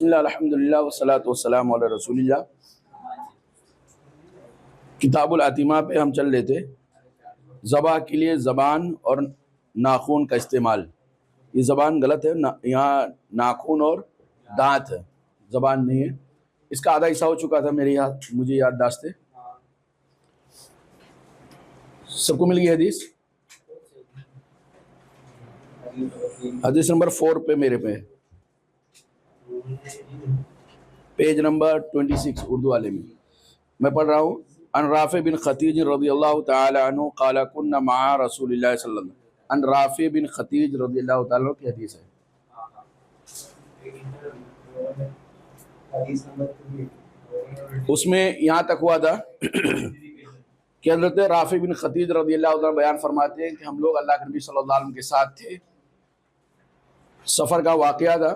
الحمدللہ والصلاۃ والسلام علی رسول اللہ۔ کتاب العتیمہ پہ ہم چل رہے تھے۔ ذبح کے لیے زبان اور ناخون کا استعمال، یہ زبان غلط ہے، یہاں ناخون اور دانت ہے، زبان نہیں ہے۔ اس کا آدھا حصہ ہو چکا تھا مجھے یادداشت ہے۔ سب کو مل گئی حدیث؟ حدیث نمبر 4 پہ میرے پہ، پیج نمبر 26 اردو والے میں پڑھ رہا ہوں۔ ان رافع بن خدیج رضی اللہ تعالی عنہ قال كنا مع رسول اللہ صلی اللہ علیہ وسلم۔ ان رافع بن خدیج رضی اللہ تعالی عنہ کی حدیث ہے۔ اس میں یہاں تک ہوا تھا کہ حضرت رافع بن خدیج رضی اللہ تعالی عنہ بیان فرماتے ہیں کہ ہم لوگ اللہ کے نبی صلی اللہ علیہ وسلم کے ساتھ تھے، سفر کا واقعہ تھا،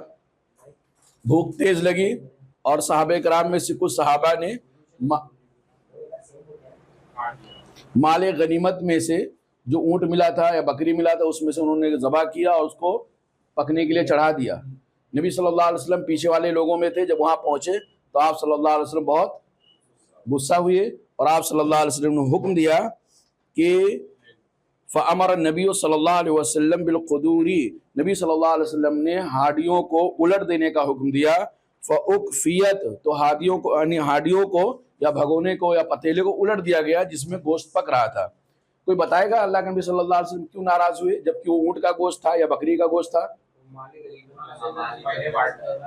بھوک تیز لگی اور صحابہ کرام میں سے کچھ صحابہ نے مال غنیمت میں سے جو اونٹ ملا تھا یا بکری ملا تھا اس میں سے انہوں نے ذبح کیا اور اس کو پکنے کے لیے چڑھا دیا۔ نبی صلی اللہ علیہ وسلم پیچھے والے لوگوں میں تھے، جب وہاں پہنچے تو آپ صلی اللہ علیہ وسلم بہت غصہ ہوئے اور آپ صلی اللہ علیہ وسلم نے حکم دیا کہ فَأَمَرَ النَّبِيُّ صلی اللہ علیہ وسلم بِالْقُدُورِ، نبی صلی اللہ علیہ وسلم نے ہاڈیوں کو الٹ دینے کا حکم دیا۔ فَأُقْفِيَتْ، تو ہاڈیوں کو یا بھگونے کو یا پتیلے کو الٹ دیا گیا جس میں گوشت پک رہا تھا۔ کوئی بتائے گا اللہ کے نبی صلی اللہ علیہ وسلم کیوں ناراض ہوئے جبکہ وہ اونٹ کا گوشت تھا یا بکری کا گوشت تھا؟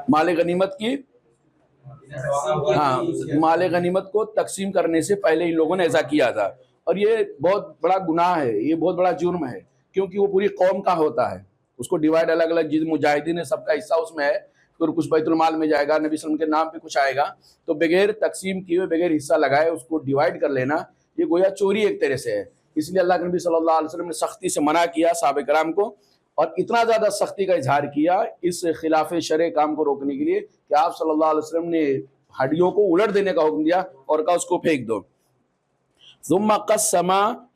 مال غنیمت کی مال غنیمت کو تقسیم کرنے سے پہلے ان لوگوں نے ایسا کیا تھا، اور یہ بہت بڑا گناہ ہے، یہ بہت بڑا جرم ہے، کیونکہ وہ پوری قوم کا ہوتا ہے۔ اس کو ڈیوائڈ الگ الگ جس مجاہدین سب کا حصہ اس میں ہے، پھر کچھ بیت المال میں جائے گا، نبی صلی اللہ علیہ وسلم کے نام پہ کچھ آئے گا، تو بغیر تقسیم کیے ہوئے بغیر حصہ لگائے اس کو ڈیوائڈ کر لینا یہ گویا چوری ایک طرح سے ہے۔ اس لیے اللہ کے نبی صلی اللہ علیہ وسلم نے سختی سے منع کیا صحابہ کرام کو، اور اتنا زیادہ سختی کا اظہار کیا اس خلاف شرع کام کو روکنے کے لیے کہ آپ صلی اللہ علیہ وسلم نے ہڈیوں کو الٹ دینے کا حکم دیا اور کہا اس کو پھینک دو۔ ثم قسم،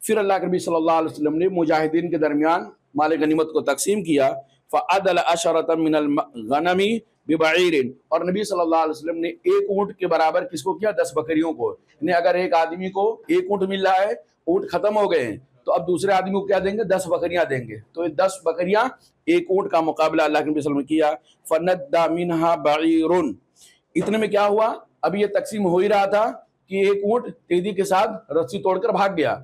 پھر اللہ کے نبی صلی اللہ علیہ وسلم نے مجاہدین کے درمیان مال غنیمت کو تقسیم کیا۔ فعدل عشرۃ من الغنم ببعیر، اور نبی صلی اللہ علیہ وسلم نے ایک اونٹ کے برابر کس کو کیا؟ 10 بکریوں کو۔ یعنی اگر ایک آدمی کو ایک اونٹ مل رہا ہے، اونٹ ختم ہو گئے ہیں، تو اب دوسرے آدمی کو کیا دیں گے؟ 10 بکریاں دیں گے۔ تو یہ 10 بکریاں ایک اونٹ کا مقابلہ اللہ کے نبی صلی اللہ علیہ وسلم نے کیا۔ فندى منها بعیر، اتنے میں کیا ہوا؟ اب یہ تقسیم ہو ہی رہا تھا کہ ایک اونٹ تیزی کے ساتھ رسی توڑ کر بھاگ گیا۔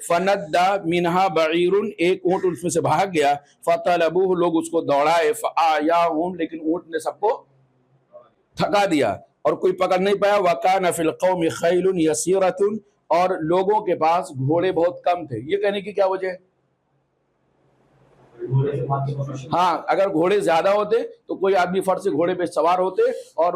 فندى منها بعیر، ایک اونٹ اس میں سے بھاگ گیا۔ فطلبوه، لوگ اس کو دوڑائے۔ فآیاهم، لیکن اونٹ نے سب کو تھکا دیا اور کوئی پکڑ نہیں پایا۔ وکان فی القوم خیل یسیرۃ، اور لوگوں کے پاس گھوڑے بہت کم تھے۔ یہ کہنے کی کیا وجہ ہے؟ ہاں، اگر گھوڑے زیادہ ہوتے تو کوئی آدمی فٹ سے گھوڑے پہ سوار ہوتے اور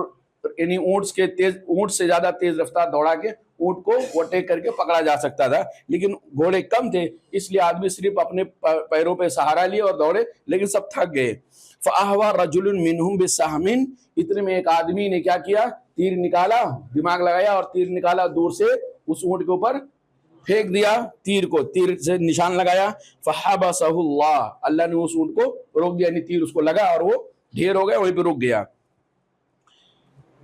یعنی اونٹ سے زیادہ تیز رفتار دوڑا کے اونٹ کو اوورٹیک کر کے پکڑا جا سکتا تھا، لیکن گھوڑے کم تھے اس لیے آدمی صرف اپنے پیروں پہ سہارا لیے اور دوڑے، لیکن سب تھک گئے۔ فاہوا رجل منہم بسہم، اتنے میں ایک آدمی نے کیا کیا؟ تیر نکالا، دماغ لگایا اور تیر نکالا، دور سے اس اونٹ کے اوپر پھینک دیا تیر کو، تیر سے نشان لگایا۔ فحبسہ اللہ، اللہ نے اس اونٹ کو روک دیا، یعنی تیر اس کو لگا اور وہ ڈھیر ہو گیا، وہیں پہ رک گیا۔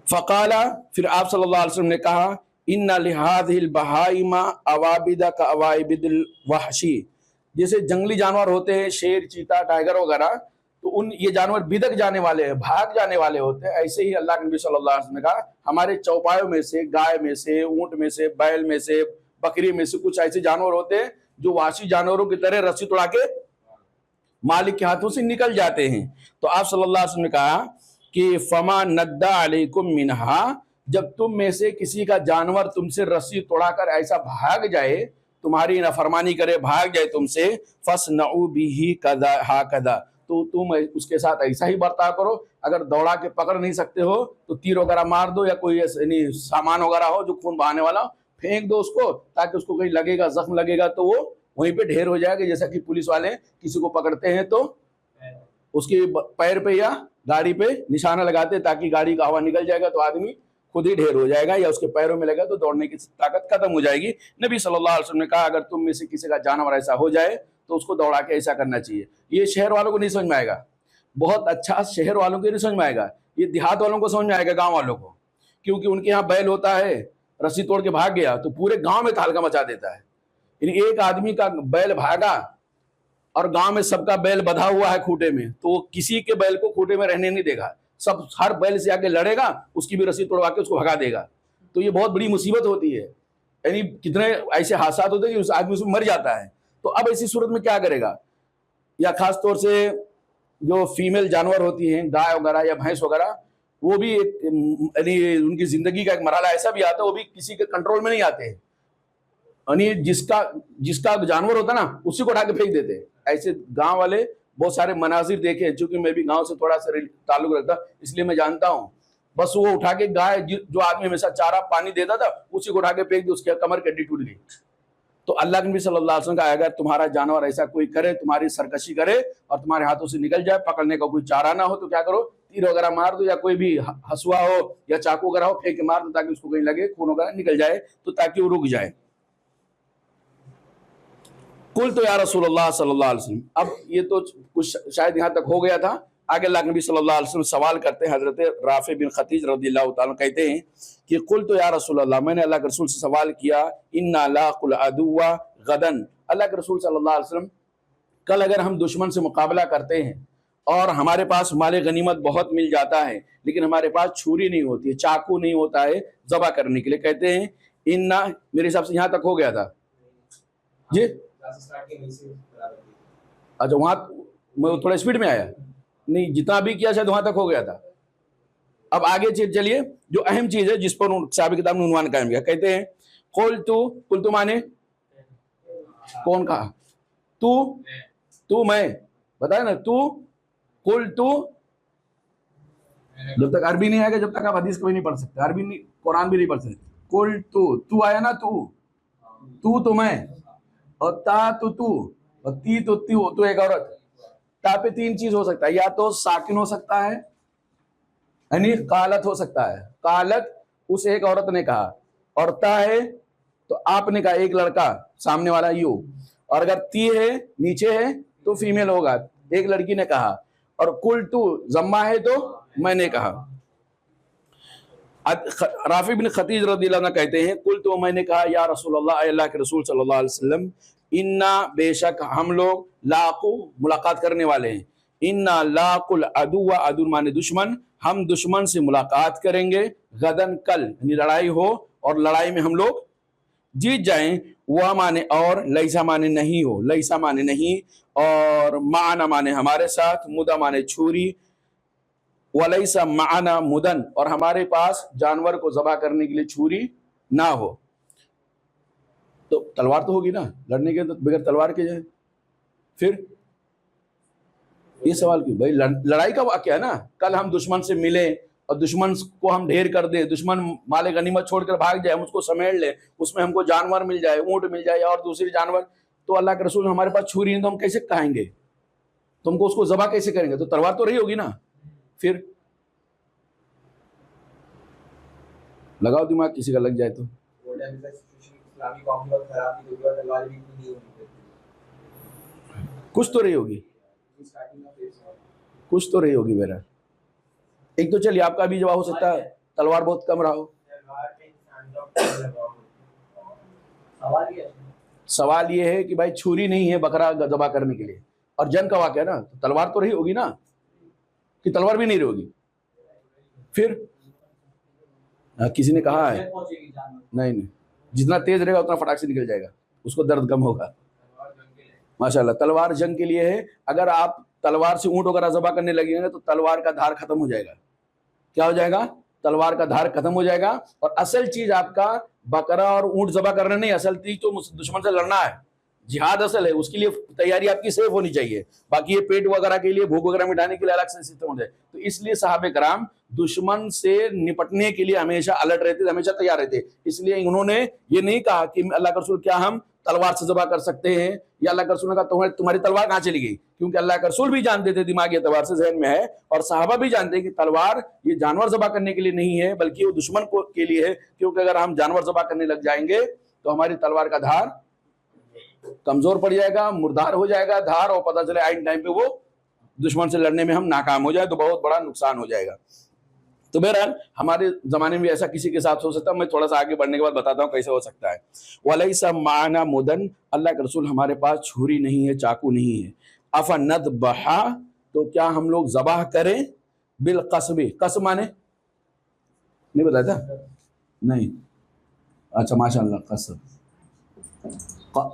فقال، پھر آپ صلی اللہ علیہ وسلم نے کہا ان لہذه البہائم اوابد کاوابد الوحشی، جیسے جنگلی جانور ہوتے ہیں شیر، چیتا، ٹائیگر وغیرہ، تو یہ جانور بدک جانے والے ہیں، بھاگ جانے والے ہوتے ہیں، ایسے ہی اللہ کے نبی صلی اللہ علیہ وسلم نے کہا ہمارے چوپایوں میں سے، گائے میں سے، اونٹ میں سے، بیل میں سے، بکری میں سے کچھ ایسے جانور ہوتے ہیں جو وحشی جانوروں کی طرح رسی توڑا کے مالک کے ہاتھوں سے نکل جاتے ہیں۔ تو آپ صلی اللہ علیہ وسلم نے کہا کہ فما ندى علیکم منہا، جب تم میں سے کسی کا جانور تم سے رسی توڑا کر ایسا بھاگ جائے، تمہاری نافرمانی کرے، بھاگ جائے تم سے، فاصنعوا به كذا هكذا، تو تم اس کے ساتھ ایسا ہی برتاؤ کرو۔ اگر دوڑا کے پکڑ نہیں سکتے ہو تو تیر وغیرہ مار دو، یا کوئی یعنی سامان وغیرہ ہو جو خون بہانے والا، پھینک دو اس کو، تاکہ اس کو کہیں لگے گا، زخم لگے گا تو وہ وہیں پہ ڈھیر ہو جائے گا۔ جیسا کہ پولیس والے کسی کو پکڑتے ہیں تو اس کے پیر پہ یا گاڑی پہ نشانہ لگاتے ہیں تاکہ گاڑی کا ہوا نکل جائے گا تو آدمی خود ہی ڈھیر ہو جائے گا، یا اس کے پیروں میں لگا تو دوڑنے کی طاقت ختم ہو جائے گی۔ نبی صلی اللہ علیہ وسلم نے کہا اگر تم میں سے کسی کا جانور ایسا ہو جائے تو اس کو دوڑا کے ایسا کرنا چاہیے۔ یہ شہر والوں کو نہیں سمجھ میں آئے گا، بہت اچھا شہر والوں کو نہیں سمجھ میں آئے گا، یہ دیہات والوں کو سمجھ میں آئے گا، گاؤں والوں کو، کیونکہ ان کے یہاں بیل ہوتا ہے، رسی توڑ کے بھاگ گیا تو پورے گاؤں میں تہلکہ مچا دیتا ہے. یعنی ایک آدمی کا بیل بھاگا اور گاؤں میں سب کا بیل بدھا ہوا ہے کھوٹے میں، تو وہ کسی کے بیل کو کھوٹے میں رہنے نہیں دے گا، ہر بیل سے آگے لڑے گا، اس کی بھی رسی توڑوا کے اس کو بھگا دے گا. تو یہ بہت بڑی مصیبت ہوتی ہے، یعنی کتنے ایسے حادثات ہوتے ہیں کہ اس آدمی اس میں مر جاتا ہے. تو اب ایسی صورت میں کیا کرے گا؟ یا خاص طور سے جو فیمیل جانور ہوتی ہیں، گائے وغیرہ یا بھینس وغیرہ، وہ بھی یعنی ان کی زندگی کا ایک مرحلہ ایسا بھی آتا ہے، وہ بھی کسی کے کنٹرول میں نہیں آتے ہیں، یعنی جس کا جانور ہوتا نا اسی کو اٹھا کے پھینک دیتے. ایسے گاؤں والے بہت سارے مناظر دیکھے ہیں، چونکہ میں بھی گاؤں سے تھوڑا سا تعلق رکھتا اس لیے میں جانتا ہوں. بس وہ اٹھا کے گائے جو آدمی ہمیشہ چارہ پانی دیتا تھا اسی کو اٹھا کے پھینک دیا، اس کے کمر کی ہڈی ٹوٹ گئی. تو اللہ کے نبی صلی اللہ علیہ وسلم کا اگر تمہارا جانور ایسا کوئی کرے، تمہاری سرکشی کرے اور تمہارے ہاتھوں سے نکل جائے، پکڑنے کا کوئی چارہ نہ ہو، تو کیا کرو؟ تیر وغیرہ مار دو، یا کوئی بھی ہسوا ہو یا چاقو وغیرہ ہو پھینک کے مار دو، تاکہ اس کو کہیں لگے، خون وغیرہ نکل جائے، تو تاکہ وہ رک جائے. قلت یا رسول اللہ صلی اللہ علیہ وسلم. اب یہ تو کچھ شاید یہاں تک ہو گیا تھا. آگے اللہ کے نبی صلی اللہ علیہ وسلم سوال کرتے ہیں. حضرت رافع بن خدیج رضی اللہ تعالیٰ کہتے ہیں کہ قلت یا رسول اللہ، میں نے اللہ کے رسول سے سوال کیا، انا لاقوا العدو غدا. اللہ کے رسول صلی اللہ علیہ وسلم، کل اگر ہم دشمن سے مقابلہ کرتے ہیں اور ہمارے پاس مال غنیمت بہت مل جاتا ہے، لیکن ہمارے پاس چھری نہیں ہوتی ہے، چاقو نہیں ہوتا ہے ذبح کرنے کے لیے، کہتے ہیں انا، میرے حساب سے یہاں تک ہو گیا تھا جی. اچھا، وہاں میں تھوڑا اسپیڈ میں آیا نہیں، جتنا بھی کیا شاید وہاں تک ہو گیا تھا. اب آگے چلیے، جو اہم چیز ہے جس پر صاحب کتاب نے عنوان قائم کیا، کہتے ہیں قلت مانے کون کہا؟ تو میں بتایا نا، تو قلت، جب تک عربی نہیں آئے گا جب تک آپ حدیث کوئی نہیں پڑھ سکتے، عربی نہیں، قرآن بھی نہیں پڑھ سکتے. قلت، تو آیا نا، تو میں، اور تا تو اور تی تو ایک عورت. تا پہ تین چیز ہو سکتا ہے، یا تو ساکن ہو سکتا ہے، یعنی قالت ہو سکتا ہے، قالت اس ایک عورت نے کہا، اور تا ہے تو آپ نے کہا، ایک لڑکا سامنے والا یو، اور اگر تی ہے نیچے ہے تو فیمیل ہوگا، ایک لڑکی نے کہا، اور قلت ضمہ ہے تو میں نے کہا. رافع بن خدیج رضی اللہ عنہ کہتے ہیں قلت، میں نے کہا، یا رسول اللہ، اے اللہ کے رسول صلی اللہ علیہ وسلم، انا، بے شک ہم لوگ، لاقو، ملاقات کرنے والے ہیں، انا لاقو العدو، عدو مانے دشمن، ہم دشمن سے ملاقات کریں گے، غدن، کل، یعنی لڑائی ہو اور لڑائی میں ہم لوگ جیت جائیں. وہ مانے اور، لیسا مانے نہیں ہو، لیسا مانے نہیں، اور معنا مانے ہمارے ساتھ، مدہ مانے چھری، وَلَيْسَ مَعَنَا مُدَن، اور ہمارے پاس جانور کو ذبح کرنے کے لیے چھری نہ ہو. تو تلوار تو ہوگی نا لڑنے کے، تو بغیر تلوار کے جائے. پھر یہ سوال کیوں بھائی؟ لڑائی کا واقعہ ہے نا، کل ہم دشمن سے ملیں اور دشمن کو ہم ڈھیر کر دیں، دشمن مال غنیمت چھوڑ کر بھاگ جائے، ہم اس کو سمیٹ لیں، اس میں ہم کو جانور مل جائے، اونٹ مل جائے اور دوسری جانور، تو اللہ کے رسول ہمارے پاس چھری نہیں تو ہم کیسے کھائیں گے؟ تم کو اس کو ذبح کیسے کریں گے؟ تو تلوار تو رہی ہوگی نا. پھر لگاؤ دماغ، کسی کا لگ جائے تو. کچھ تو رہی ہوگی، کچھ تو رہی ہوگی میرا. ایک تو چلیے آپ کا بھی جواب ہو سکتا ہے تلوار بہت کم رہا ہو. سوال یہ ہے کہ بھائی چھری نہیں ہے بکرا ذبح کرنے کے لیے، اور جنگ کا واقعہ ہے نا، تو تلوار تو رہی ہوگی نا، کہ تلوار بھی نہیں رہی ہوگی. پھر کسی نے کہا ہے نہیں، جتنا تیز رہے گا اتنا فٹاک سے نکل جائے گا، اس کو درد کم ہوگا. ماشاءاللہ، تلوار جنگ کے لیے ہے. اگر آپ تلوار سے اونٹ وغیرہ ذبح کرنے لگیں گے تو تلوار کا دھار ختم ہو جائے گا. کیا ہو جائے گا؟ تلوار کا دھار ختم ہو جائے گا. اور اصل چیز آپ کا بکرا اور اونٹ ذبح کرنا نہیں، اصل چیز تو دشمن سے لڑنا ہے، جہاد اصل ہے. اس کے لیے تیاری آپ کی سیف ہونی چاہیے. باقی یہ پیٹ وغیرہ کے لیے، بھوک وغیرہ مٹانے کے لیے الگ سے سسٹم ہوتا ہے. تو اس لیے صحابہ کرام دشمن سے نپٹنے کے لیے ہمیشہ الرٹ رہتے، ہمیشہ تیار رہتے. اس لیے انہوں نے یہ نہیں کہا کہ اللہ کا رسول کیا ہم تلوار سے ذبح کر سکتے ہیں، یا اللہ کا رسول نے کہا تمہاری تلوار کہاں چلی گئی، کیونکہ اللہ کا رسول بھی جانتے تھے، دماغی اعتبار سے ذہن میں ہے، اور صحابہ بھی جانتے ہیں کہ تلوار یہ جانور ذبح کرنے کے لیے نہیں ہے، بلکہ وہ دشمن کو کے لیے ہے. کیونکہ اگر ہم جانور ذبح کرنے لگ جائیں گے تو ہماری تلوار کا دھار کمزور پڑ جائے گا، مردار ہو جائے گا دھار، اور پتہ چلے آئن ٹائم پہ وہ دشمن سے لڑنے میں ہم ناکام ہو جائے تو بہت بڑا نقصان ہو جائے گا. تو بہرحال ہمارے زمانے میں ایسا کسی کے ساتھ ہو سکتا ہے. میں تھوڑا سا آگے بڑھنے کے بعد بتاتا ہوں کیسے ہو سکتا ہے. وَلَيْسَ مَعَنَا مُدَن، اللہ کے رسول ہمارے پاس چھری نہیں ہے، چاقو نہیں ہے. أَفَنَذْبَحَ، تو کیا ہم لوگ ذبح کریں، بالقصب، قصب مانے نہیں بتایا تھا؟ نہیں، اچھا ماشاء اللہ، قصب،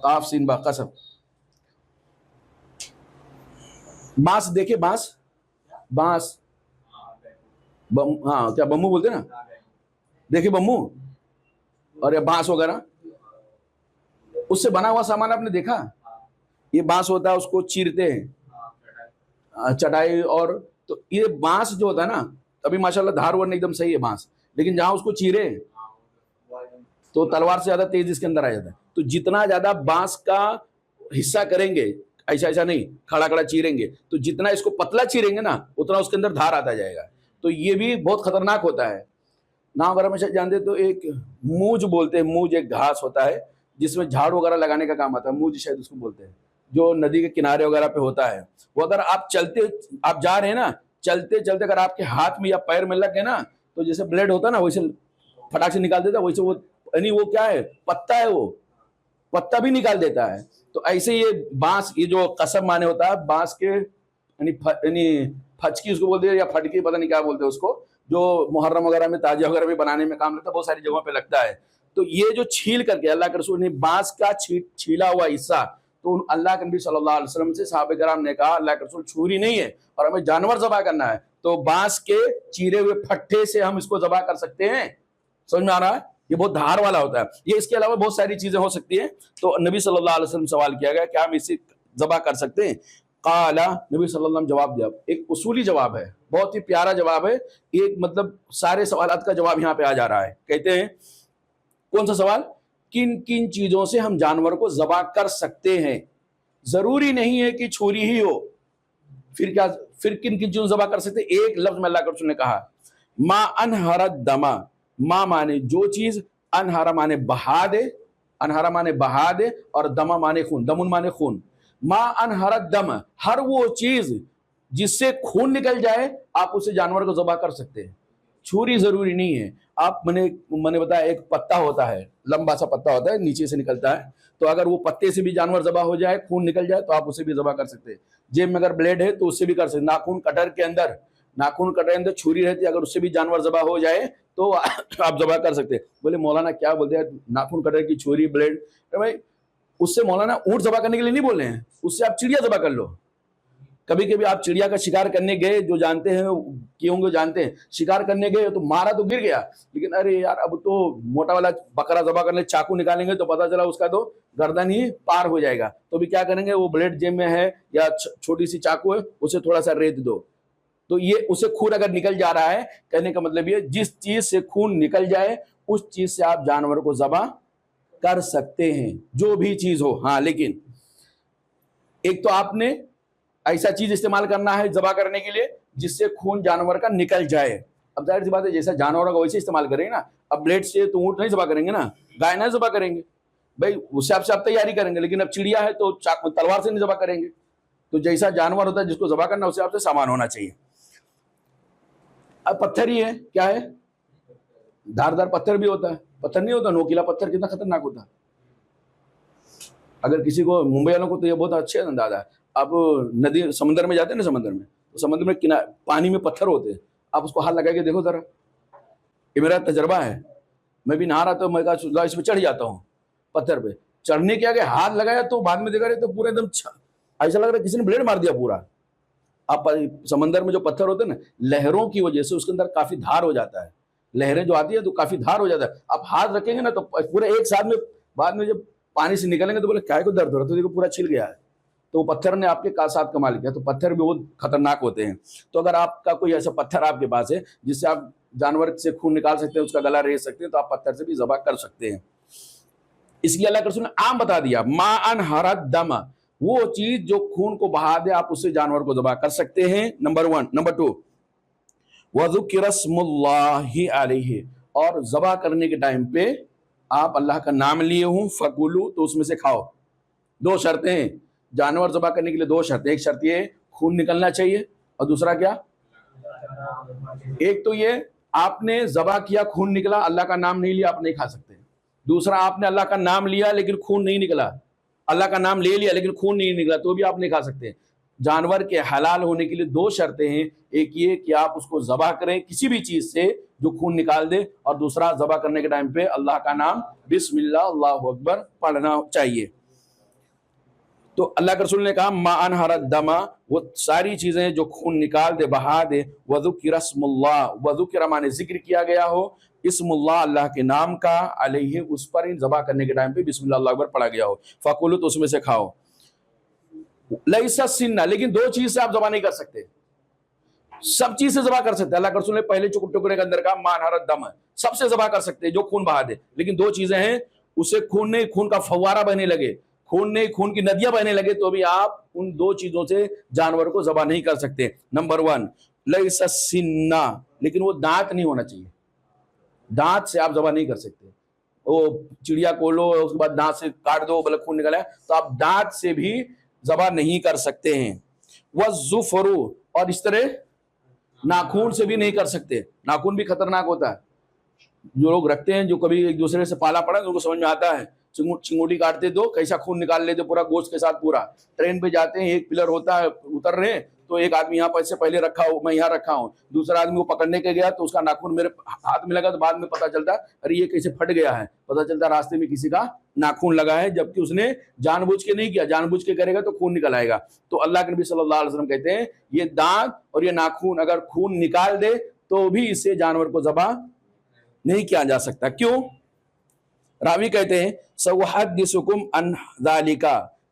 قاف سین با، قصب. بانس دیکھے، بانس، بانس، ہاں کیا بمبو بولتے نا، دیکھیں بمبو اور یہ بانس وغیرہ، اس سے بنا ہوا سامان آپ نے دیکھا؟ یہ بانس ہوتا ہے، اس کو چیرتے ہیں چٹائی. اور تو یہ بانس جو ہوتا ہے نا، ابھی ماشاءاللہ دھار ورن ایک دم صحیح ہے بانس، لیکن جہاں اس کو چیرے تو تلوار سے زیادہ تیز اس کے اندر آ جاتا ہے. تو جتنا زیادہ بانس کا حصہ کریں گے، ایسا نہیں کھڑا کھڑا چیریں گے، تو جتنا اس کو پتلا چیریں گے نا اتنا اس کے اندر دھار آتا جائے گا. تو یہ بھی بہت خطرناک ہوتا ہے. نام وغیرہ میں شاید جانتے تو ایک موج بولتے ہیں، موج ایک گھاس ہوتا ہے جس میں جھاڑ وغیرہ لگانے کا کام آتا ہے، موج شاید اس کو بولتے ہیں، جو ندی کے کنارے وغیرہ پہ ہوتا ہے. وہ اگر آپ آپ جا رہے ہیں نا، چلتے چلتے اگر آپ کے ہاتھ میں یا پیر میں لگ گئے نا، تو جیسے بلیڈ ہوتا ہے نا ویسے پھٹاک سے نکال دیتا ہے، ویسے وہ یعنی وہ کیا ہے، پتا ہے، وہ پتا بھی نکال دیتا ہے. تو ایسے یہ بانس، یہ جو قصب مانے ہوتا ہے بانس کے یعنی پھچکی اس کو بولتے ہیں یا پھٹکی، پتہ نہیں کیا بولتے ہیں اس کو، جو محرم وغیرہ میں تاجیہ وغیرہ بھی بنانے میں کام لگتا ہے، بہت ساری جگہوں پہ لگتا ہے. تو یہ جو چھیل کر کے اللہ کے رسول نے بانس کا چھیلا ہوا حصہ، تو اللہ کے نبی صلی اللہ علیہ وسلم سے صحابہ کرام نے کہا اللہ کے رسول چھری نہیں ہے اور ہمیں جانور ذبح کرنا ہے، تو بانس کے چیرے ہوئے پھٹے سے ہم اس کو ذبح کر سکتے ہیں. سمجھ میں آ رہا ہے؟ یہ بہت دھار والا ہوتا ہے. یہ اس کے علاوہ بہت ساری چیزیں ہو سکتی ہیں. تو نبی صلی اللہ علیہ وسلم سوال کیا گیا کیا ہم اسے ذبح کر سکتے ہیں؟ قال، نبی صلی اللہ علیہ وسلم جواب دیا. ایک اصولی جواب ہے، بہت ہی پیارا جواب ہے. ایک مطلب سارے سوالات کا جواب یہاں پہ آ جا رہا ہے. کہتے ہیں کون سا سوال؟ کن کن چیزوں سے ہم جانور کو ذبح کر سکتے ہیں؟ ضروری نہیں ہے کہ چھری ہی ہو. پھر کن کن چیزوں سے ذبح کر سکتے ہیں؟ ایک لفظ میں اللہ کے رسول نے کہا ما انہر الدم. ما مانے جو چیز، انہارا مانے بہا دے، انہارا مانے بہا دے، اور دما مانے خون، دمن مانے خون. ما انہر الدم، ہر وہ چیز جس سے خون نکل جائے آپ اسے جانور کو ذبح کر سکتے ہیں. چھری ضروری نہیں ہے. آپ میں نے بتایا ایک پتا ہوتا ہے، لمبا سا پتا ہوتا ہے، نیچے سے نکلتا ہے، تو اگر وہ پتے سے بھی جانور ذبح ہو جائے، خون نکل جائے، تو آپ اسے بھی ذبح کر سکتے ہیں. جیب میں اگر بلیڈ ہے تو اس سے بھی کر سکتے. ناخن کٹر کے اندر چھری رہتی ہے، اگر اس سے بھی جانور ذبح ہو جائے تو آپ ذبح کر سکتے ہیں. بولے مولانا کیا بولتے ہیں، ناخن کٹر کی چھری بلیڈ؟ بھائی اس سے مولانا اونٹ ذبح کرنے کے لیے نہیں بول رہے ہیں، اس سے آپ چڑیا ذبح کر لو. کبھی کبھی آپ چڑیا کا شکار کرنے گئے، جو جانتے ہیں کیوں گے جانتے ہیں، شکار کرنے گئے تو مارا تو گر گیا، لیکن ارے یار اب تو موٹا والا بکرا ذبح کرنے چاقو نکالیں گے تو پتہ چلا اس کا تو گردن ہی پار ہو جائے گا. تو بھی کیا کریں گے، وہ بلیڈ جیب میں ہے یا چھوٹی سی چاقو ہے، اسے تھوڑا سا ریت دو. تو یہ اسے خون اگر نکل جا رہا ہے، کہنے کا مطلب یہ جس چیز سے خون نکل جائے اس چیز سے آپ جانور کو ذبح کر سکتے ہیں، جو بھی چیز ہو. ہاں لیکن ایک تو آپ نے ایسا چیز استعمال کرنا ہے ذبح کرنے کے لیے جس سے خون جانور کا نکل جائے. اب ظاہر سی بات ہے جیسا جانور کا ویسے استعمال کریں گے نا. اب بلیڈ سے تو اونٹ نہیں ذبح کریں گے نا، گائے نہیں ذبح کریں گے بھائی، اس سے آپ تیاری کریں گے. لیکن اب چڑیا ہے تو تلوار سے نہیں ذبح کریں گے. تو جیسا جانور ہوتا ہے جس کو ذبح کرنا اسے آپ سے سامان ہونا چاہیے. اب پتھر ہی ہے، کیا ہے، دھاردار پتھر بھی ہوتا ہے. پتھر نہیں ہوتا نوکیلا پتھر، کتنا خطرناک ہوتا ہے. اگر کسی کو ممبئی والوں کو تو یہ بہت اچھے اندازہ ہے. آپ ندی سمندر میں جاتے ہیں نا، سمندر میں تو سمندر میں پانی میں پتھر ہوتے ہیں، آپ اس کو ہاتھ لگا کے دیکھو ذرا. یہ میرا تجربہ ہے، میں بھی نہا رہا تھا، میں کہا اس پہ چڑھ جاتا ہوں. پتھر پہ چڑھنے کے آگے ہاتھ لگایا تو بعد میں دیکھا رہے تو پورا ایک دم ایسا لگ رہا ہے کسی نے بلیڈ مار دیا پورا. آپ سمندر میں جو پتھر ہوتے ہیں نا، لہروں کی وجہ سے اس کے اندر کافی دھار ہو جاتا ہے. لہریں جو آتی ہے تو کافی دھار ہو جاتا ہے. آپ ہاتھ رکھیں گے نا تو پورے ایک ساتھ میں بعد میں جب پانی سے نکلیں گے تو بولے کیا کو درد ہو رہا ہے، تو دیکھو پورا چھل گیا ہے. تو وہ پتھر نے آپ کے ساتھ کمال کیا. تو پتھر بھی بہت خطرناک ہوتے ہیں. تو اگر آپ کا کوئی ایسا پتھر آپ کے پاس ہے جس سے آپ جانور سے خون نکال سکتے ہیں، اس کا گلا ریت سکتے ہیں، تو آپ پتھر سے بھی ذبح کر سکتے ہیں. اس لیے اللہ کے رسول نے عام بتا دیا ما انہر الدم، وہ چیز جو خون کو بہا دے آپ اس سے جانور کو ذبح کر سکتے ہیں. نمبر 1. نمبر 2 وذکر اسم اللہ علیہ، اور ذبح کرنے کے ٹائم پہ آپ اللہ کا نام لیے ہوں، فکلوا، تو اس میں سے کھاؤ. 2 شرطیں ہیں جانور ذبح کرنے کے لیے، 2 شرطیں. ایک شرط یہ خون نکلنا چاہیے، اور دوسرا کیا؟ ایک تو یہ آپ نے ذبح کیا، خون نکلا، اللہ کا نام نہیں لیا، آپ نہیں کھا سکتے. دوسرا آپ نے اللہ کا نام لیا لیکن خون نہیں نکلا، اللہ کا نام لے لیا لیکن خون نہیں نکلا، تو بھی آپ نہیں کھا سکتے. جانور کے حلال ہونے کے لیے دو شرطیں ہیں، ایک یہ کہ آپ اس کو ذبح کریں کسی بھی چیز سے جو خون نکال دے، اور دوسرا ذبح کرنے کے ٹائم پہ اللہ کا نام بسم اللہ اللہ اکبر پڑھنا چاہیے. تو اللہ کے رسول نے کہا ما انہر الدم، وہ ساری چیزیں جو خون نکال دے، بہا دے، وذکر اسم اللہ، وذکر مانے ذکر کیا گیا ہو، اسم اللہ اللہ کے نام کا، علیہ اس پر ذبح کرنے کے ٹائم پہ بسم اللہ اللہ اکبر پڑھا گیا ہو، فکلوا تو اس میں سے کھاؤ. لیس السن، لیکن دو چیز سے آپ ذبح نہیں کر سکتے، سب چیز سے ذبح کر سکتے. اللہ کے رسول نے پہلے ٹکڑے کے اندر کہا ما انہر الدم، سب سے ذبح کر سکتے جو خون بہا دے، لیکن دو چیزیں ہیں، اسے خون نہیں، خون کا فوارہ بہنے لگے، خون نہیں، خون کی ندیاں بہنے لگے، تو بھی آپ ان دو چیزوں سے جانور کو ذبح نہیں کر سکتے. نمبر 1 لیس السن، لیکن وہ دانت نہیں ہونا چاہیے، دانت سے آپ ذبح نہیں کر سکتے. وہ چڑیا کو لو اس کے بعد دانت سے کاٹ دو بلکہ خون نکلا ہے، تو آپ دانت سے بھی ذبح نہیں کر سکتے ہیں. والظفر، اور اس طرح ناخون سے بھی نہیں کر سکتے، ناخون بھی خطرناک ہوتا ہے. جو لوگ رکھتے ہیں، جو کبھی ایک دوسرے سے پالا پڑا ان کو سمجھ میں آتا ہے، چنگوٹی کاٹتے تو کیسا خون نکال لیتے پورا گوشت کے ساتھ. پورا ٹرین پہ جاتے ہیں، ایک پلر ہوتا ہے اتر رہے ہیں، تو ایک آدمی یہاں پر سے پہلے رکھا ہو، میں یہاں رکھا ہوں، دوسرا آدمی وہ پکڑنے کے گیا تو اس کا ناخون میرے ہاتھ میں لگا، تو بعد میں پتا چلتا ارے یہ کیسے پھٹ گیا ہے، پتا چلتا راستے میں کسی کا ناخون لگا ہے، جبکہ اس نے جان بوجھ کے نہیں کیا، جان بوجھ کے کرے گا تو خون نکل آئے گا. تو اللہ کے نبی صلی اللہ علیہ وسلم کہتے ہیں یہ دانت اور یہ ناخون اگر خون نکال دے تو بھی اس سے جانور کو ذبح نہیں کیا جا سکتا. کیوں؟ راوی کہتے ہیں سأحدثکم عن ذالک،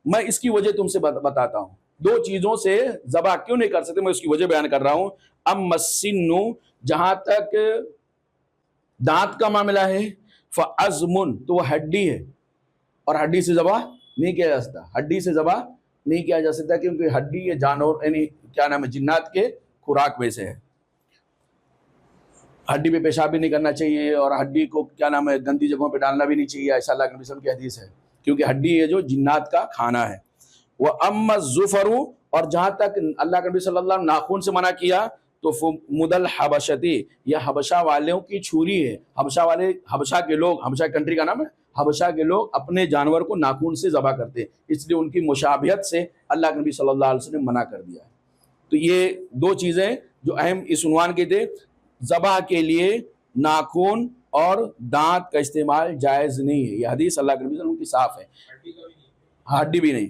میں اس کی وجہ تم سے بتاتا ہوں، دو چیزوں سے ذبح کیوں نہیں کر سکتے میں اس کی وجہ بیان کر رہا ہوں. اما السن، جہاں تک دانت کا معاملہ ہے، فعظم، تو وہ ہڈی ہے، اور ہڈی سے ذبح نہیں کیا جا سکتا، ہڈی سے ذبح نہیں کیا جا سکتا، کیونکہ ہڈی یہ جانور یعنی کیا نام ہے جنات کے خوراک میں سے ہے. ہڈی پہ پیشاب بھی نہیں کرنا چاہیے، اور ہڈی کو کیا نام ہے گندی جگہوں پہ ڈالنا بھی نہیں چاہیے، ایسا اللہ کے نبی صلی اللہ علیہ وسلم کی حدیث ہے، کیونکہ ہڈی یہ جو جنات کا کھانا ہے. وَأَمَّا الظُّفَرُ، اور جہاں تک اللہ کے نبی صلی اللہ علیہ وسلم ناخون سے منع کیا تو مد الحبشتی، یہ حبشہ والوں کی چھری ہے. حبشہ کے لوگ، حبشہ کنٹری کا نام ہے، حبشہ کے لوگ اپنے جانور کو ناخون سے ذبح کرتے، اس لیے ان کی مشابہت سے اللہ کے نبی صلی اللہ علیہ وسلم نے منع کر دیا ہے. تو یہ دو چیزیں جو اہم اس عنوان کے تھے، ذبح کے لیے ناخون اور دانت کا استعمال جائز نہیں ہے. یہ حدیث اللہ کے نبی صلی اللہ علیہ وسلم کی صاف ہے. ہڈی بھی نہیں،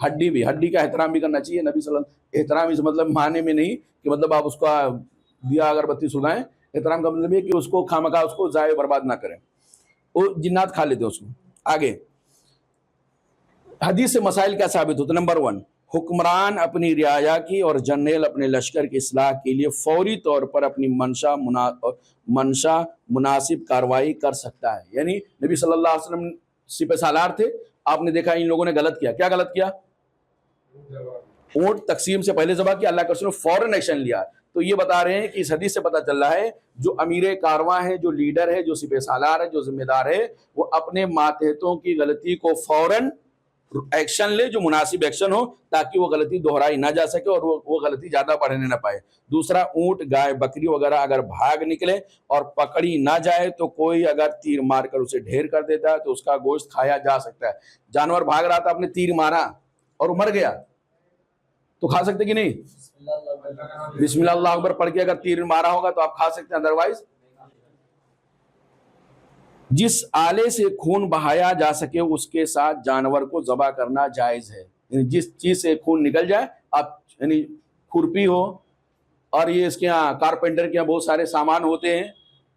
ہڈی کا احترام بھی کرنا چاہیے. نبی صلی اللہ علیہ وسلم، احترام اس مطلب معنی میں نہیں کہ مطلب آپ اس کا دیا اگربتی سلائیں، احترام کا مطلب یہ کہ اس کو خامخواہ اس کو ضائع برباد نہ کریں، وہ جنات کھا لیتے اس کو. آگے حدیث سے مسائل کیا ثابت ہوتا ہے؟ نمبر 1، حکمران اپنی رعایا کی اور جنرل اپنے لشکر کی اصلاح کے لیے فوری طور پر اپنی منشا مناسب کارروائی کر سکتا ہے. یعنی نبی صلی اللہ علیہ وسلم سپہ سالار تھے، آپ نے دیکھا ان لوگوں نے غلط کیا، کیا غلط کیا؟ اونٹ تقسیم سے پہلے ذبح کیا، اللہ کے رسول نے فوراً ایکشن لیا. تو یہ بتا رہے ہیں کہ اس حدیث سے پتہ چل رہا ہے جو امیر کارواں ہے، جو لیڈر ہے، جو سپہ سالار ہے، جو ذمہ دار ہے، وہ اپنے ماتحتوں کی غلطی کو فوراً ایکشن لے، جو مناسب ایکشن ہو، تاکہ وہ غلطی دہرائی نہ جا سکے اور وہ غلطی زیادہ بڑھنے نہ پائے. دوسرا، اونٹ، گائے، بکری وغیرہ اگر بھاگ نکلے اور پکڑی نہ جائے تو کوئی اگر تیر مار کر اسے ڈھیر کر دیتا ہے تو اس کا گوشت کھایا جا سکتا ہے. جانور بھاگ رہا تھا، آپ نے تیر مارا اور وہ مر گیا تو کھا سکتے کہ نہیں؟ بسم اللہ اللہ اکبر پڑھ کے اگر تیر مارا ہوگا تو آپ کھا سکتے ہیں، ادروائز. جس آلے سے خون بہایا جا سکے اس کے ساتھ جانور کو ذبح کرنا جائز ہے. یعنی جس چیز سے خون نکل جائے، آپ یعنی کھرپی ہو، اور یہ اس کے یہاں کارپینٹر کے یہاں بہت سارے سامان ہوتے ہیں،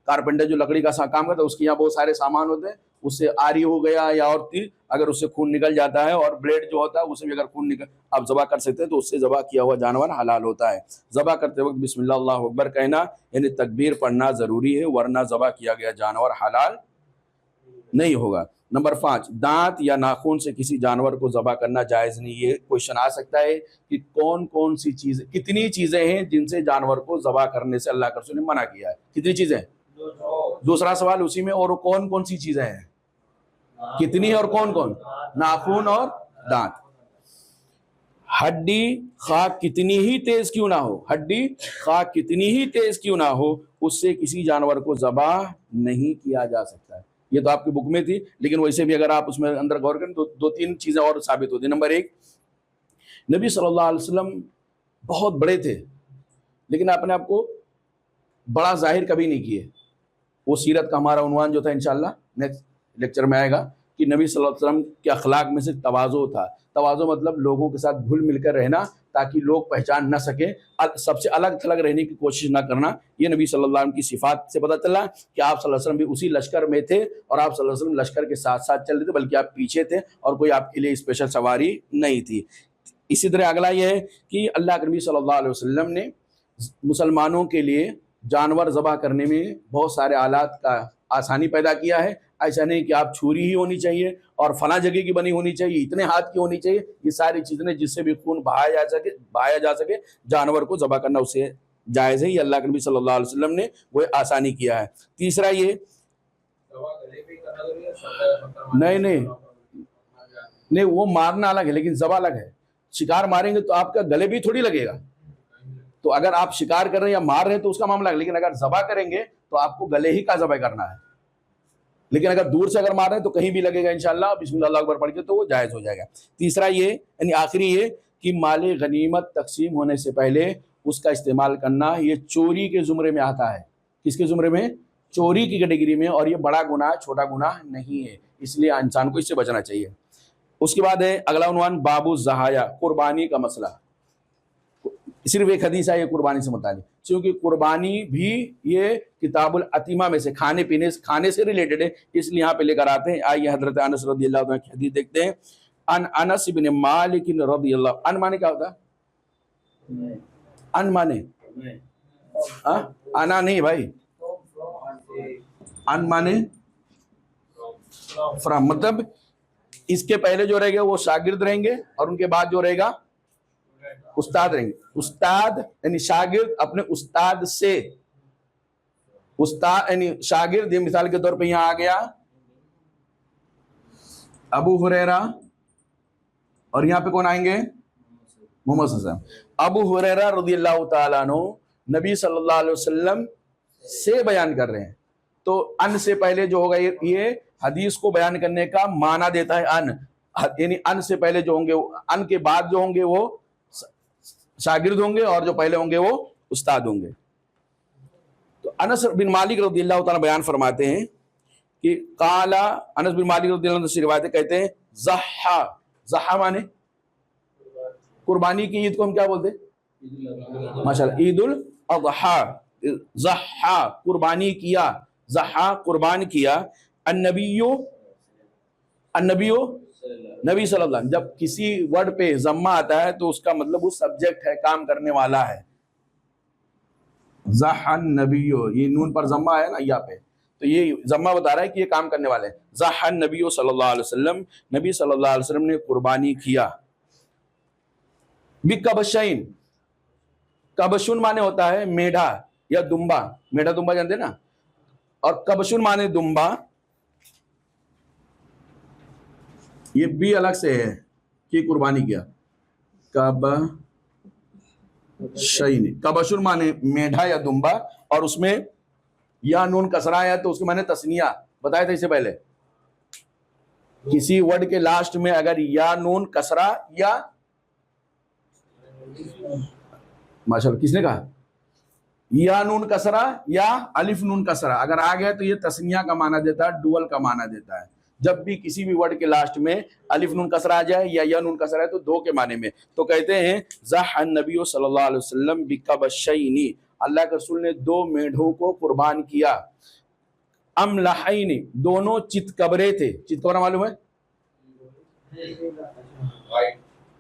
کارپینٹر جو لکڑی کا کام کرتا ہے اس کے یہاں بہت سارے سامان ہوتے ہیں، اس سے آری ہو گیا یا اور تیر، اگر اس سے خون نکل جاتا ہے، اور بلیڈ جو ہوتا ہے اسے بھی اگر خون نکل آپ ذبح کر سکتے ہیں تو اس سے ذبح کیا ہوا جانور حلال ہوتا ہے. ذبح کرتے وقت بسم اللہ اللہ اکبر کہنا یعنی تکبیر پڑھنا ضروری ہے، ورنہ ذبح کیا گیا جانور حلال نہیں ہوگا. نمبر 5، دانت یا ناخون سے کسی جانور کو ذبح کرنا جائز نہیں. یہ کوشچن آ سکتا ہے کہ کون سی چیزیں، کتنی چیزیں ہیں جن سے جانور کو ذبح کرنے سے اللہ کے رسول نے منع کیا ہے؟ کتنی چیزیں؟ دوسرا سوال اسی میں، اور کون سی چیزیں ہیں، کتنی اور کون؟ ناخون اور دانت. ہڈی خواہ کتنی ہی تیز کیوں نہ ہو، ہڈی خواہ کتنی ہی تیز کیوں نہ ہو، اس سے کسی جانور کو ذبح نہیں کیا جا سکتا ہے۔ یہ تو آپ کی بک میں تھی، لیکن ویسے بھی اگر آپ اس میں اندر غور کریں تو دو تین چیزیں اور ثابت ہوتی ہیں۔ نمبر ایک، نبی صلی اللہ علیہ وسلم بہت بڑے تھے، لیکن آپ نے آپ کو بڑا ظاہر کبھی نہیں کیے۔ وہ سیرت کا ہمارا عنوان جو تھا انشاءاللہ نیکسٹ لیکچر میں آئے گا کہ نبی صلی اللہ علیہ وسلم کے اخلاق میں سے تواضع تھا۔ تواضع مطلب لوگوں کے ساتھ گھل مل کر رہنا تاکہ لوگ پہچان نہ سکیں، سب سے الگ تھلگ رہنے کی کوشش نہ کرنا۔ یہ نبی صلی اللہ علیہ وسلم کی صفات سے پتہ چلا کہ آپ صلی اللہ علیہ وسلم بھی اسی لشکر میں تھے، اور آپ صلی اللہ علیہ وسلم لشکر کے ساتھ ساتھ چل رہے تھے، بلکہ آپ پیچھے تھے اور کوئی آپ کے لیے اسپیشل سواری نہیں تھی۔ اسی طرح اگلا یہ ہے کہ اللہ کے نبی صلی اللہ علیہ وسلم نے مسلمانوں کے لیے جانور ذبح کرنے میں بہت سارے آلات کا آسانی پیدا کیا ہے۔ ایسا نہیں کہ آپ چھری ہی ہونی چاہیے اور فلاں جگہ کی بنی ہونی چاہیے، اتنے ہاتھ کی ہونی چاہیے، یہ ساری چیزیں جس سے بھی خون بہایا جا سکے جانور کو ذبح کرنا اسے جائز ہے۔ یہ اللہ کے نبی صلی اللہ علیہ وسلم نے وہ آسانی کیا ہے۔ تیسرا یہ نہیں وہ مارنا الگ ہے لیکن ذبح الگ ہے۔ شکار ماریں گے تو آپ کا گلے بھی تھوڑی لگے گا، تو اگر آپ شکار کر رہے ہیں یا مار رہے ہیں تو اس کا معاملہ ہے، لیکن اگر ذبح کریں گے تو آپ کو گلے ہی کا ذبح کرنا ہے، لیکن اگر دور سے اگر مار رہے ہیں تو کہیں بھی لگے گا انشاءاللہ، بسم اللہ اللہ اکبر پڑھ کے تو وہ جائز ہو جائے گا۔ تیسرا یہ یعنی آخری یہ کہ مال غنیمت تقسیم ہونے سے پہلے اس کا استعمال کرنا یہ چوری کے زمرے میں آتا ہے۔ کس کے زمرے میں؟ چوری کی کیٹیگری میں، اور یہ بڑا گناہ چھوٹا گناہ نہیں ہے، اس لیے انسان کو اس سے بچنا چاہیے۔ اس کے بعد ہے اگلا عنوان باب الضحایا، قربانی کا مسئلہ۔ صرف ایک حدیث ہے یہ قربانی سے متعلق، کیونکہ قربانی بھی یہ کتاب العتیمہ میں سے کھانے سے ریلیٹڈ ہے، اس لیے یہاں پہ لے کر آتے ہیں۔ آئیے حضرت انس رضی اللہ عنہ کی حدیث دیکھتے ہیں۔ ان انس بن مالک رضی اللہ، ان مانے کیا ہوتا ہے؟ ان مانے انا نہیں بھائی، ان مانے فرام، مطلب اس کے پہلے جو رہے گا وہ شاگرد رہیں گے اور ان کے بعد جو رہے گا استاد رہیں گے۔ استاد یعنی شاگرد اپنے استاد سے، استاد یعنی شاگرد، یہ مثال کے طور پہ یہاں آ گیا ابو ہریرہ، اور یہاں پہ کون آئیں گے؟ محمد صلی اللہ علیہ وسلم۔ ابو ہریرہ رضی اللہ تعالیٰ عنہ نبی صلی اللہ علیہ وسلم سے بیان کر رہے ہیں، تو ان سے پہلے جو ہوگا یہ حدیث کو بیان کرنے کا معنی دیتا ہے۔ ان یعنی ان سے پہلے جو ہوں گے، ان کے بعد جو ہوں گے وہ شاگرد ہوں گے، اور جو پہلے ہوں گے وہ استاد ہوں گے۔ تو انس بن مالک رضی اللہ تعالیٰ بیان فرماتے ہیں کہ قال، انس بن مالک رضی اللہ عنہ سے روایت کہتے ہیں ضحا، ضحا مانے قربانی کی عید کو ہم کیا بولتے ہیں؟ ماشاءاللہ عید الاضحیٰ، ضحا قربانی کیا، ضحا قربان کیا، النبیو نبی صلی اللہ علیہ وسلم۔ جب کسی ورڈ پہ ضمہ آتا ہے تو اس کا مطلب وہ سبجیکٹ ہے، کام کرنے والا ہے۔ ضحا النبیو، یہ نون پر ضمہ ہے نا یا پہ، تو یہ ضمہ بتا رہا ہے کہ یہ کام کرنے والے ہیں۔ ضحا النبی صلی اللہ علیہ وسلم، نبی صلی اللہ علیہ وسلم نے قربانی کیا۔ بکبشین، کبشن مانے ہوتا ہے میڈھا یا دمبا، میڈھا دمبا جانتے نا، اور کبشن مانے دمبا، یہ بھی الگ سے ہے کہ قربانی کیا۔ کبشین، کبشن مانے میڈھا یا دمبا، اور اس میں یا نون کسرا ہے تو اس کے معنی تسنیہ بتایا تھا اس سے پہلے۔ کسی ورڈ کے لاسٹ میں اگر یا نون کسرا یا ماشاءاللہ کس نے کہا یا نون کسرا یا الف نون کسرا اگر آ گیا تو یہ تسنیہ کا معنی دیتا ہے، ڈوئل کا معنی دیتا ہے۔ جب بھی کسی بھی ورڈ کے لاسٹ میں الف نون کسرا آ جائے یا یا نون کسرا ہے تو دو کے معنی میں، تو کہتے ہیں ضحى النبی صلی اللہ علیہ وسلم بکبشین، اللہ کے رسول نے دو میڑھوں کو قربان کیا، املحین، دونوں چتکبرے تھے۔ چتکبرا معلوم ہے؟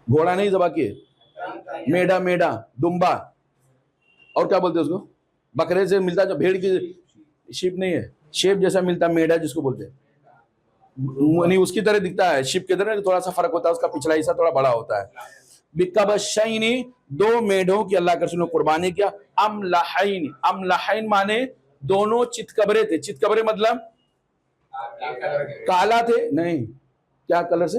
گھوڑا نہیں ذبح کیے، میڈا، میڈا دمبا، اور کیا بولتے ہیں اس کو؟ بکرے سے ملتا جو بھیڑ کی شیپ نہیں ہے، شیپ جیسا ملتا میڈا جس کو بولتے ہیں، نہیں اس کی طرح دکھتا ہے، شیپ کی طرح تھوڑا سا فرق ہوتا ہے، اس کا پچھلا حصہ تھوڑا بڑا ہوتا ہے۔ بکبشین، دو میڈوں کی اللہ کے رسول نے قربانی کیا، املحین، املحین مانے دونوں چتکبرے تھے۔ چتکبرے مطلب کالا تھے نہیں، کیا کلر سے؟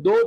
2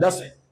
10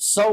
100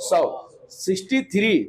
100। 63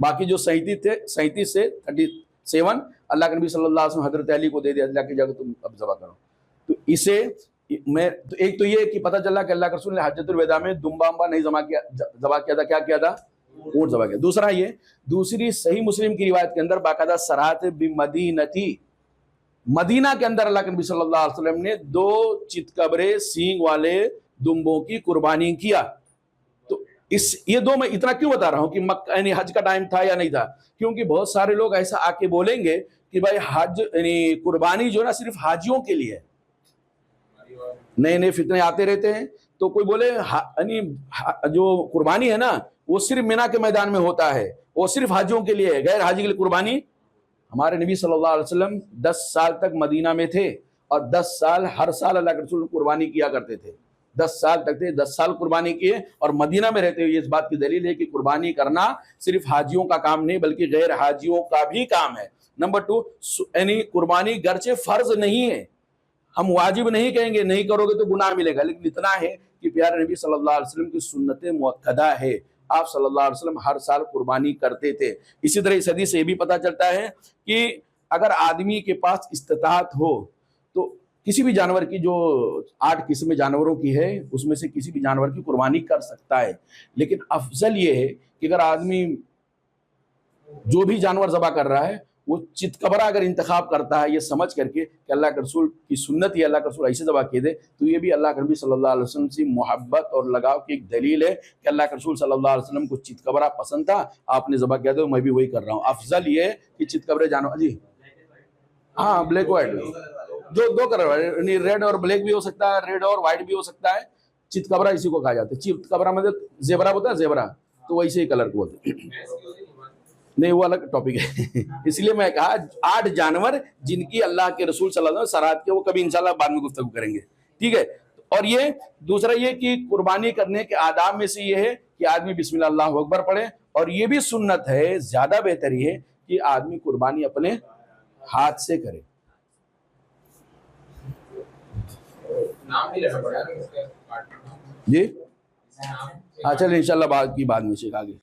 باقی جو 37 سے 37 اللہ کے نبی صلی اللہ علیہ وسلم حضرت علی کو دے دیا، اللہ کی جگہ تم اب ذبح کرو. تو اسے میں تو ایک تو یہ کہ پتہ چلا کہ اللہ کے رسول نے حجۃ الوداع میں دمبا امبا نہیں ذبح کیا تھا. کیا کیا تھا؟ اونٹ ذبح کیا. دوسرا یہ دوسری صحیح مسلم کی روایت کے اندر باقاعدہ صراحت بمدینتی، مدینہ کے اندر اللہ کے نبی صلی اللہ علیہ وسلم نے 2 چتکبرے سینگ والے دمبوں کی قربانی کیا. تو یہ 2 میں اتنا کیوں بتا رہا ہوں کہ مکہ یعنی حج کا ٹائم تھا یا نہیں تھا، کیونکہ بہت سارے لوگ ایسا آ کے بولیں گے کہ بھائی حج یعنی قربانی جو ہے نا صرف حاجیوں کے لیے ہے. نئے نئے فتنے آتے رہتے ہیں. تو کوئی بولے یعنی جو قربانی ہے نا وہ صرف مینا کے میدان میں ہوتا ہے، وہ صرف حاجیوں کے لیے ہے، غیر حاجی کے لیے قربانی. ہمارے نبی صلی اللہ علیہ وسلم 10 سال تک مدینہ میں تھے اور 10 سال ہر سال اللہ کے رسول قربانی کیا کرتے تھے. 10 سال تک تھے، 10 سال قربانی کیے اور مدینہ میں رہتے ہوئے. اس بات کی دلیل ہے کہ قربانی کرنا صرف حاجیوں کا کام نہیں بلکہ غیر حاجیوں کا بھی کام ہے. نمبر 2 یعنی قربانی گرچہ فرض نہیں ہے، ہم واجب نہیں کہیں گے، نہیں کرو گے تو گناہ ملے گا، لیکن اتنا ہے کہ پیارے نبی صلی اللہ علیہ وسلم کی سنت مؤکدہ ہے. آپ صلی اللہ علیہ وسلم ہر سال قربانی کرتے تھے. اسی طرح اس حدیث سے یہ بھی پتہ چلتا ہے کہ اگر آدمی کے پاس استطاعت ہو تو کسی بھی جانور کی جو 8 قسم جانوروں کی ہے اس میں سے کسی بھی جانور کی قربانی کر سکتا ہے. لیکن افضل یہ ہے کہ اگر آدمی جو بھی جانور ذبح کر رہا ہے وہ چتکبرا اگر انتخاب کرتا ہے یہ سمجھ کر کے کہ اللہ کے رسول کی سنت یا اللہ کے رسول ایسے ذبح کیے دے، تو یہ بھی اللہ کے نبی صلی اللہ علیہ وسلم سے محبت اور لگاؤ کی ایک دلیل ہے کہ اللہ کے رسول صلی اللہ علیہ وسلم کو چتکبرا پسند تھا، آپ نے ذبح کیا تھا، میں بھی وہی کر رہا ہوں. افضل یہ ہے کہ چتکبرے جانور جی ہاں بلیک وائٹ جو 2 کلر یعنی ریڈ اور بلیک بھی ہو سکتا ہے، ریڈ اور وائٹ بھی ہو سکتا ہے. چتکبرا اسی کو کہا جاتا ہے. چتکبرا مطلب زیبرا ہوتا ہے، زیبرا تو ویسے ہی کلر کو بولتے ہیں. نہیں وہ الگ ٹاپک ہے. اس لیے میں کہا 8 جانور جن کی اللہ کے رسول صلی اللہ علیہ وسلم سرات کے، وہ کبھی انشاءاللہ بعد میں گفتگو کریں گے. ٹھیک ہے. اور یہ دوسرا یہ کہ قربانی کرنے کے آداب میں سے یہ ہے کہ آدمی بسم اللہ اللہ اکبر پڑھے. اور یہ بھی سنت ہے، زیادہ بہتر یہ ہے کہ آدمی قربانی اپنے ہاتھ سے کرے. جی ہاں چلیں انشاءاللہ بعد میں آگے